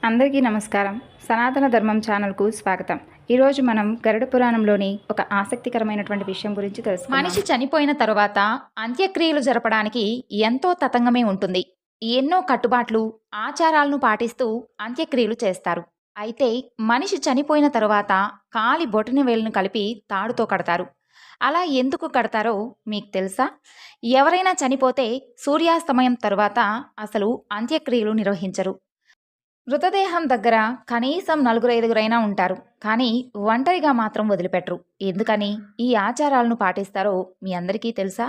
అందరికీ నమస్కారం. సనాతన ధర్మం ఛానల్కు స్వాగతం. ఈరోజు మనం గరుడ పురాణంలోని ఒక ఆసక్తికరమైనటువంటి విషయం గురించి తెలుసుకుందాం. మనిషి చనిపోయిన తరువాత అంత్యక్రియలు జరపడానికి ఎంతో తతంగమే ఉంటుంది. ఎన్నో కట్టుబాట్లు, ఆచారాలను పాటిస్తూ అంత్యక్రియలు చేస్తారు. అయితే మనిషి చనిపోయిన తరువాత కాలి బొటన వేలును కలిపి తాడుతో కడతారు. అలా ఎందుకు కడతారో మీకు తెలుసా? ఎవరైనా చనిపోతే సూర్యాస్తమయం తరువాత అసలు అంత్యక్రియలు నిర్వహించరు. మృతదేహం దగ్గర కనీసం నలుగురు ఐదుగురైనా ఉంటారు, కానీ ఒంటరిగా మాత్రం వదిలిపెట్టరు. ఎందుకని ఈ ఆచారాలను పాటిస్తారో మీ అందరికీ తెలుసా?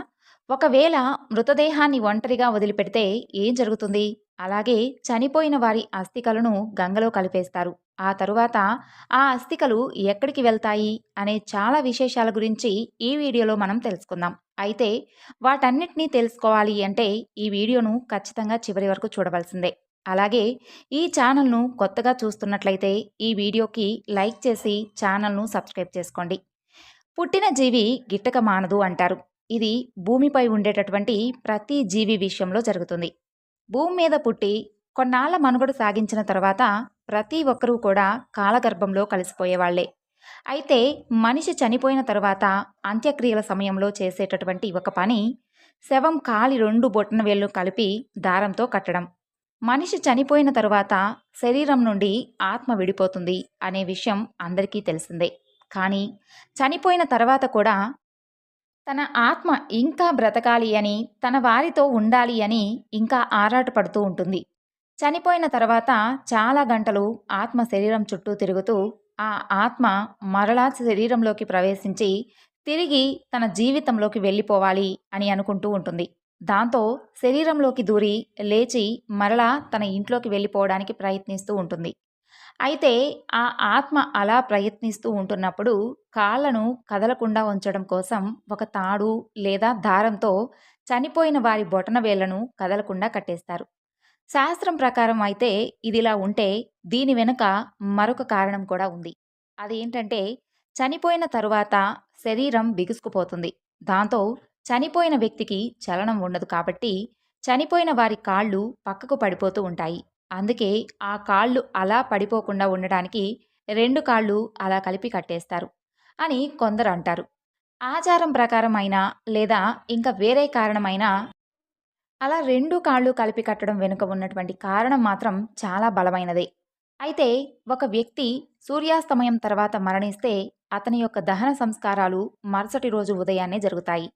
ఒకవేళ మృతదేహాన్ని ఒంటరిగా వదిలిపెడితే ఏం జరుగుతుంది? అలాగే చనిపోయిన వారి అస్థికలను గంగలో కలిపేస్తారు. ఆ తరువాత ఆ అస్థికలు ఎక్కడికి వెళ్తాయి అనే చాలా విశేషాల గురించి ఈ వీడియోలో మనం తెలుసుకుందాం. అయితే వాటన్నిటినీ తెలుసుకోవాలి అంటే ఈ వీడియోను ఖచ్చితంగా చివరి వరకు చూడవలసిందే. అలాగే ఈ ఛానల్ను కొత్తగా చూస్తున్నట్లయితే ఈ వీడియోకి లైక్ చేసి ఛానల్ను సబ్స్క్రైబ్ చేసుకోండి. పుట్టిన జీవి గిట్టక మానదు అంటారు. ఇది భూమిపై ఉండేటటువంటి ప్రతి జీవి విషయంలో జరుగుతుంది. భూమి మీద పుట్టి కొన్నాళ్ల మనుగడ సాగించిన తర్వాత ప్రతి ఒక్కరూ కూడా కాలగర్భంలో కలిసిపోయేవాళ్లే. అయితే మనిషి చనిపోయిన తర్వాత అంత్యక్రియల సమయంలో చేసేటటువంటి ఒక పని శవం కాలి 2 బొటన వేళ్లు కలిపి దారంతో కట్టడం. మనిషి చనిపోయిన తరువాత శరీరం నుండి ఆత్మ విడిపోతుంది అనే విషయం అందరికీ తెలిసిందే. కానీ చనిపోయిన తర్వాత కూడా తన ఆత్మ ఇంకా బ్రతకాలి అని, తన వారితో ఉండాలి అని ఇంకా ఆరాటపడుతూ ఉంటుంది. చనిపోయిన తర్వాత చాలా గంటలు ఆత్మ శరీరం చుట్టూ తిరుగుతూ ఆ ఆత్మ మరలా శరీరంలోకి ప్రవేశించి తిరిగి తన జీవితంలోకి వెళ్ళిపోవాలి అని అనుకుంటూ ఉంటుంది. దాంతో శరీరంలోకి దూరి లేచి మరలా తన ఇంట్లోకి వెళ్ళిపోవడానికి ప్రయత్నిస్తూ ఉంటుంది. అయితే ఆ ఆత్మ అలా ప్రయత్నిస్తూ ఉంటున్నప్పుడు కాళ్లను కదలకుండా ఉంచడం కోసం ఒక తాడు లేదా దారంతో చనిపోయిన వారి బొటన వేళ్లను కదలకుండా కట్టేస్తారు. శాస్త్రం ప్రకారం అయితే ఇదిలా ఉంటే దీని వెనుక మరొక కారణం కూడా ఉంది. అదేంటంటే చనిపోయిన తరువాత శరీరం బిగుసుకుపోతుంది. దాంతో చనిపోయిన వ్యక్తికి చలనం ఉండదు కాబట్టి చనిపోయిన వారి కాళ్ళు పక్కకు పడిపోతూ ఉంటాయి. అందుకే ఆ కాళ్ళు అలా పడిపోకుండా ఉండడానికి 2 కాళ్ళు అలా కలిపి కట్టేస్తారు అని కొందరు అంటారు. ఆచారం ప్రకారం అయినా లేదా ఇంకా వేరే కారణమైనా అలా 2 కాళ్ళు కలిపి కట్టడం వెనుక ఉన్నటువంటి కారణం మాత్రం చాలా బలమైనదే. అయితే ఒక వ్యక్తి సూర్యాస్తమయం తర్వాత మరణిస్తే అతని యొక్క దహన సంస్కారాలు మరుసటి రోజు ఉదయాన్నే జరుగుతాయి.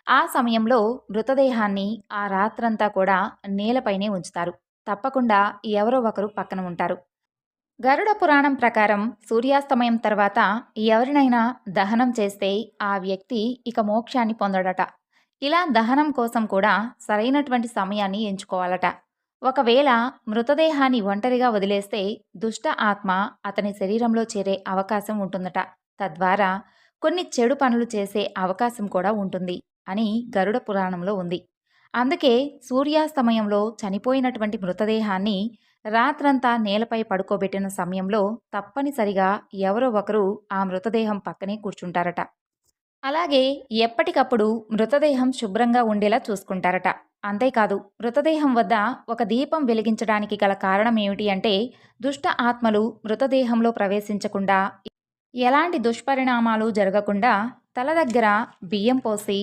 ఆ సమయంలో మృతదేహాన్ని ఆ రాత్రంతా కూడా నేలపైనే ఉంచుతారు. తప్పకుండా ఎవరో ఒకరు పక్కన ఉంటారు. గరుడ పురాణం ప్రకారం సూర్యాస్తమయం తర్వాత ఎవరినైనా దహనం చేస్తే ఆ వ్యక్తి ఇక మోక్షాన్ని పొందడట. ఇలా దహనం కోసం కూడా సరైనటువంటి సమయాన్ని ఎంచుకోవాలట. ఒకవేళ మృతదేహాన్ని ఒంటరిగా వదిలేస్తే దుష్ట ఆత్మ అతని శరీరంలో చేరే అవకాశం ఉంటుందట. తద్వారా కొన్ని చెడు పనులు చేసే అవకాశం కూడా ఉంటుంది అని గరుడ పురాణంలో ఉంది. అందుకే సూర్యాస్తమయంలో చనిపోయినటువంటి మృతదేహాన్ని రాత్రంతా నేలపై పడుకోబెట్టిన సమయంలో తప్పనిసరిగా ఎవరో ఒకరు ఆ మృతదేహం పక్కనే కూర్చుంటారట. అలాగే ఎప్పటికప్పుడు మృతదేహం శుభ్రంగా ఉండేలా చూసుకుంటారట. అంతేకాదు మృతదేహం వద్ద ఒక దీపం వెలిగించడానికి గల కారణం ఏమిటి అంటే దుష్ట ఆత్మలు మృతదేహంలో ప్రవేశించకుండా, ఎలాంటి దుష్పరిణామాలు జరగకుండా తల దగ్గర బియ్యం పోసి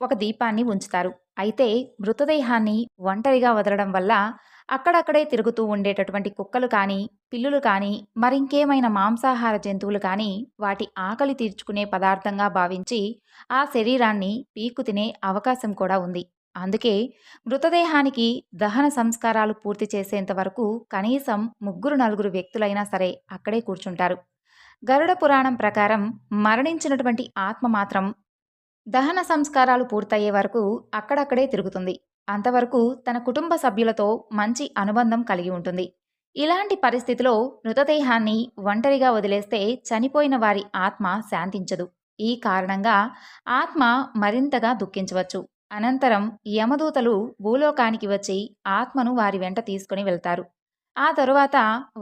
ఒక దీపాన్ని ఉంచుతారు. అయితే మృతదేహాన్ని ఒంటరిగా వదలడం వల్ల అక్కడక్కడే తిరుగుతూ ఉండేటటువంటి కుక్కలు కానీ, పిల్లులు కానీ, మరింకేమైనా మాంసాహార జంతువులు కానీ వాటి ఆకలి తీర్చుకునే పదార్థంగా భావించి ఆ శరీరాన్ని పీక్కు తినే అవకాశం కూడా ఉంది. అందుకే మృతదేహానికి దహన సంస్కారాలు పూర్తి చేసేంత వరకు కనీసం 3-4 వ్యక్తులైనా సరే అక్కడే కూర్చుంటారు. గరుడ పురాణం ప్రకారం మరణించినటువంటి ఆత్మ మాత్రం దహన సంస్కారాలు పూర్తయ్యే వరకు అక్కడక్కడే తిరుగుతుంది. అంతవరకు తన కుటుంబ సభ్యులతో మంచి అనుబంధం కలిగి ఉంటుంది. ఇలాంటి పరిస్థితిలో మృతదేహాన్ని ఒంటరిగా వదిలేస్తే చనిపోయిన వారి ఆత్మ శాంతించదు. ఈ కారణంగా ఆత్మ మరింతగా దుఃఖించవచ్చు. అనంతరం యమదూతలు భూలోకానికి వచ్చి ఆత్మను వారి వెంట తీసుకుని వెళ్తారు. ఆ తరువాత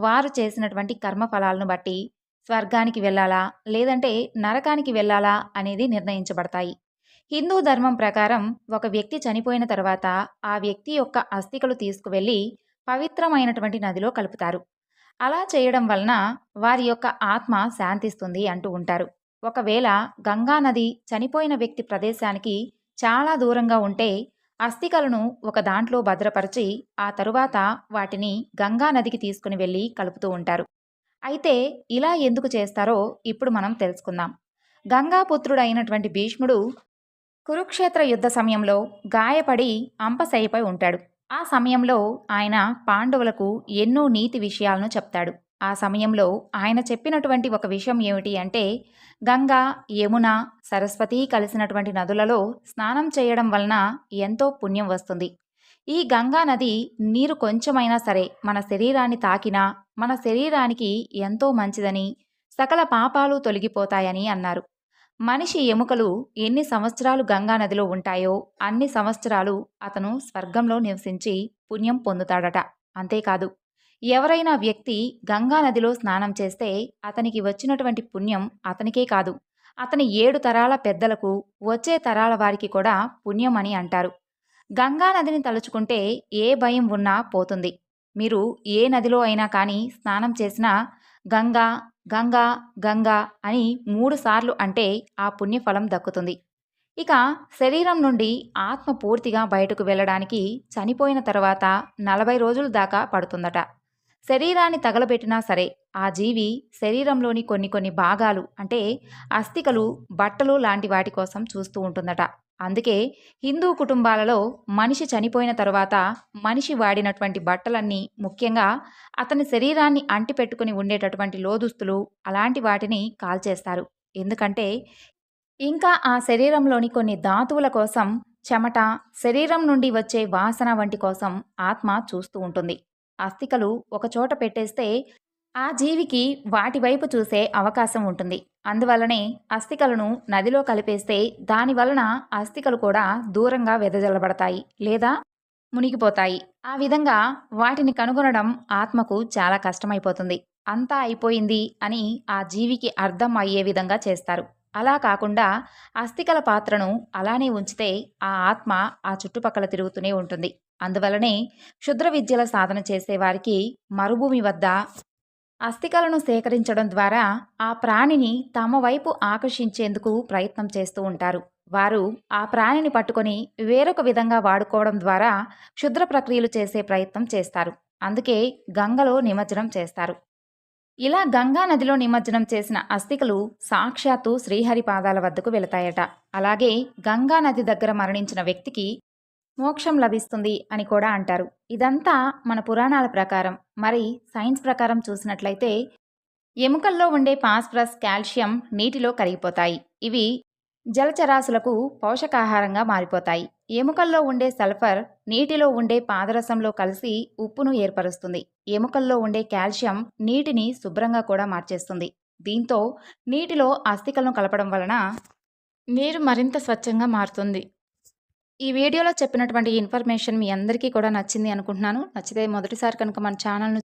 వారు చేసినటువంటి కర్మఫలాలను బట్టి స్వర్గానికి వెళ్ళాలా లేదంటే నరకానికి వెళ్ళాలా అనేది నిర్ణయించబడతాయి. హిందూ ధర్మం ప్రకారం ఒక వ్యక్తి చనిపోయిన తర్వాత ఆ వ్యక్తి యొక్క అస్థికలు తీసుకువెళ్ళి పవిత్రమైనటువంటి నదిలో కలుపుతారు. అలా చేయడం వలన వారి యొక్క ఆత్మ శాంతిస్తుంది అంటూ ఉంటారు. ఒకవేళ గంగా నది చనిపోయిన వ్యక్తి ప్రదేశానికి చాలా దూరంగా ఉంటే అస్థికలను ఒక దాంట్లో భద్రపరిచి ఆ తరువాత వాటిని గంగా నదికి తీసుకుని వెళ్ళి కలుపుతూ ఉంటారు. అయితే ఇలా ఎందుకు చేస్తారో ఇప్పుడు మనం తెలుసుకుందాం. గంగాపుత్రుడైనటువంటి భీష్ముడు కురుక్షేత్ర యుద్ధ సమయంలో గాయపడి అంపశయ్యపై ఉంటాడు. ఆ సమయంలో ఆయన పాండవులకు ఎన్నో నీతి విషయాలను చెప్తాడు. ఆ సమయంలో ఆయన చెప్పినటువంటి ఒక విషయం ఏమిటి అంటే, గంగా, యమున, సరస్వతి కలిసినటువంటి నదులలో స్నానం చేయడం వలన ఎంతో పుణ్యం వస్తుంది. ఈ గంగా నది నీరు కొంచెమైనా సరే మన శరీరాన్ని తాకినా మన శరీరానికి ఎంతో మంచిదని, సకల పాపాలు తొలగిపోతాయని అన్నారు. మనిషి ఎముకలు ఎన్ని సంవత్సరాలు గంగా నదిలో ఉంటాయో అన్ని సంవత్సరాలు అతను స్వర్గంలో నివసించి పుణ్యం పొందుతాడట. అంతేకాదు, ఎవరైనా వ్యక్తి గంగా నదిలో స్నానం చేస్తే అతనికి వచ్చినటువంటి పుణ్యం అతనికే కాదు, అతని 7 తరాల పెద్దలకు, వచ్చే తరాల వారికి కూడా పుణ్యం అని అంటారు. గంగా నదిని తలుచుకుంటే ఏ భయం ఉన్నా పోతుంది. మీరు ఏ నదిలో అయినా కానీ స్నానం చేసినా గంగా గంగా గంగా అని 3 సార్లు అంటే ఆ పుణ్యఫలం దక్కుతుంది. ఇక శరీరం నుండి ఆత్మ పూర్తిగా బయటకు వెళ్ళడానికి చనిపోయిన తర్వాత 40 రోజుల దాకా పడుతుందట. శరీరాన్ని తగలబెట్టినా సరే ఆ జీవి శరీరంలోని కొన్ని భాగాలు అంటే అస్థికలు, బట్టలు లాంటి వాటి కోసం చూస్తూ ఉంటుందట. అందుకే హిందూ కుటుంబాలలో మనిషి చనిపోయిన తరువాత మనిషి వాడినటువంటి బట్టలన్నీ, ముఖ్యంగా అతని శరీరాన్ని అంటిపెట్టుకుని ఉండేటటువంటి లోదుస్తులు అలాంటి వాటిని కాల్చేస్తారు. ఎందుకంటే ఇంకా ఆ శరీరంలోని కొన్ని ధాతువుల కోసం, చెమట, శరీరం నుండి వచ్చే వాసన వంటి కోసం ఆత్మ చూస్తూ ఉంటుంది. అస్థికలు ఒకచోట పెట్టేస్తే ఆ జీవికి వాటి వైపు చూసే అవకాశం ఉంటుంది. అందువల్లనే అస్థికలను నదిలో కలిపేస్తే దాని వలన అస్థికలు కూడా దూరంగా వెదజల్లబడతాయి లేదా మునిగిపోతాయి. ఆ విధంగా వాటిని కనుగొనడం ఆత్మకు చాలా కష్టమైపోతుంది. అంతా అయిపోయింది అని ఆ జీవికి అర్థం అయ్యే విధంగా చేస్తారు. అలా కాకుండా అస్థికల పాత్రను అలానే ఉంచితే ఆ ఆత్మ ఆ చుట్టుపక్కల తిరుగుతూనే ఉంటుంది. అందువలనే క్షుద్ర విద్యల సాధన చేసేవారికి మరుభూమి వద్ద అస్థికలను సేకరించడం ద్వారా ఆ ప్రాణిని తమ వైపు ఆకర్షించేందుకు ప్రయత్నం చేస్తూ ఉంటారు. వారు ఆ ప్రాణిని పట్టుకొని వేరొక విధంగా వాడుకోవడం ద్వారా క్షుద్ర ప్రక్రియలు చేసే ప్రయత్నం చేస్తారు. అందుకే గంగలో నిమజ్జనం చేస్తారు. ఇలా గంగా నదిలో నిమజ్జనం చేసిన అస్థికలు సాక్షాత్తు శ్రీహరి పాదాల వద్దకు వెళతాయట. అలాగే గంగా నది దగ్గర మరణించిన వ్యక్తికి మోక్షం లభిస్తుంది అని కూడా అంటారు. ఇదంతా మన పురాణాల ప్రకారం. మరి సైన్స్ ప్రకారం చూసినట్లయితే ఎముకల్లో ఉండే ఫాస్ఫరస్, కాల్షియం నీటిలో కరిగిపోతాయి. ఇవి జలచరాశులకు పోషకాహారంగా మారిపోతాయి. ఎముకల్లో ఉండే సల్ఫర్ నీటిలో ఉండే పాదరసంలో కలిసి ఉప్పును ఏర్పరుస్తుంది. ఎముకల్లో ఉండే కాల్షియం నీటిని శుభ్రంగా కూడా మార్చేస్తుంది. దీంతో నీటిలో అస్థికలను కలపడం వలన నీరు మరింత స్వచ్ఛంగా మారుతుంది. ఈ వీడియోలో చెప్పినటువంటి ఇన్ఫర్మేషన్ మీ అందరికీ కూడా నచ్చింది అనుకుంటున్నాను. నచ్చితే మొదటిసారి కనుక మన ఛానల్ను